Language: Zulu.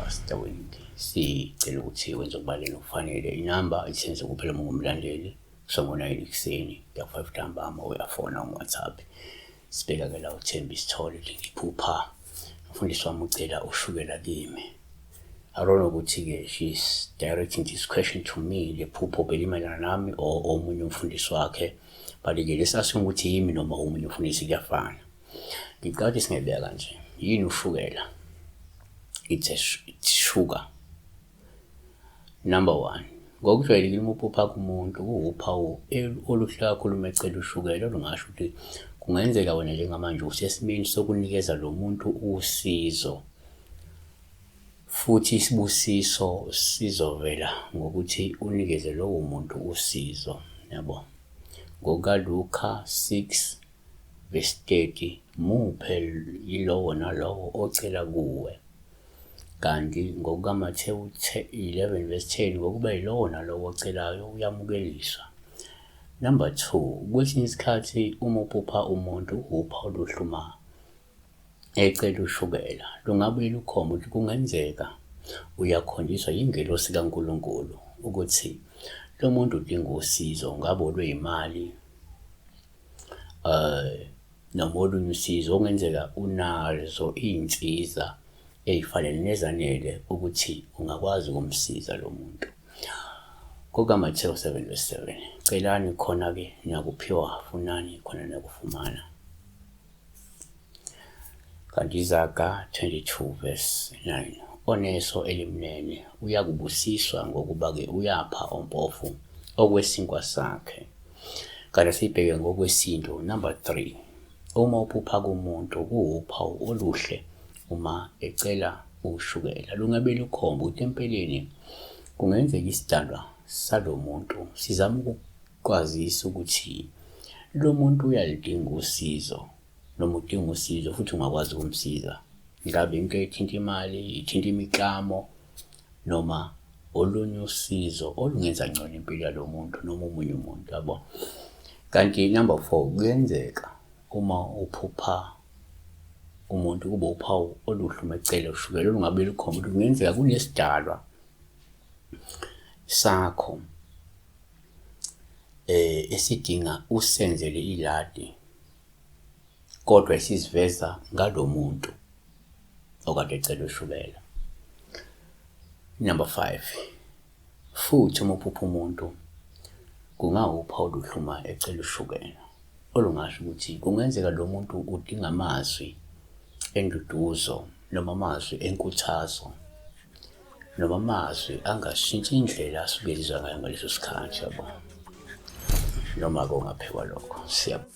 Starwing sicela ukuthi wenze ukubaleka okufanele. Inamba isenze kuphela uma ungumlandeli kusongo 9 ekuseni ya 5 ntambama uyafona ngoWhatsApp. Sibeka-ke la uThembi Sithole ngiphupha umfundisi wami ucela ushukela kimi. I don't know ukuthi-ke she's directing this question to me, le phupho belimayelana nami or omunye umfundisi wakhe, but-ke lesasing ukuthi yimi noma omunye umfundisi kuyafana. Ngicela ukuthi singebeka nje, yini ushukela? It's sugar. Number 1, ngokujwayelekile uma uphupha kumuntu kuwuphawu oluhle kakhulu uma ecela ushukela, olungasho ukuthi kungenzeka wena njengamanje usesimeni sokunikeza lo muntu usizo, futhi isibusiso sizovela ngokuthi unikeze lowo muntu usizo, yabo. NgokaLuka 6:30, muphe yilowo nalowo ocela kuwe. Kanti ngokukaMathewu 11:10, ngokuba yilowo nalowo ocelayo uyamukeliswa. Number 2, kwesinye isikhathi uma uphupha umuntu uphawu oluhluma ecela ushukela, lungabuye lukhomba ukuthi kungenzeka uyakhonjiswa yingelosi kaNkulunkulu ukuthi lo muntu udinga usizo, ngabe olweyimali noma olunye usizo. Okungenzeka unazo iy'nsiza ey'fanele nezanele ukuthi ungakwazi ukumsiza lo muntu. KokaMathewu 7:7, celani khona-ke niyakuphiwa, funani khona niyakufumana. Kanti Izaga 22:9, oneso elimnene uyakubusiswa ngokuba-ke uyapha ompofu okwesinkwa sakhe. Kanti siyibheke ngokwesintu. Number 3, uma uphupha kumuntu kuwuphawu oluhle uma ecela ushukela, lungabe lukhomba ukuthi empeleni kungenzeka isidalwa salo muntu sizama ukukwazisa ukuthi lo muntu uyalidinga usizo, noma udinga usizo futhi ungakwazi ukumsiza. Ngabe into ethinta imali, ithinta imiklamo, noma olunye usizo olungenza ngcono impilo yalo muntu noma omunye umuntu, yabo. Kanti number 4, kuyenzeka uma uphupha umuntu kube uphawu oluhle uma ecela ushukela, olungabe lukhomba ukuthi kungenzeka kunesidalwa sakho esidinga usenzele iladi, kodwa esiziveza ngalo muntu okade ecela ushukela. Number 5, futhi uma uphupha umuntu kungawuphawu oluhluma ecela ushukela, olungasho ukuthi kungenzeka lo muntu udinga amazwi enduduzo, noma amazwi enkuthazo, noma amazwi angashintsha indlela asuke ezizwa ngayo ngaleso sikhathi, yabo. Noma-ke ungaphekwa lokho. Siyabonga.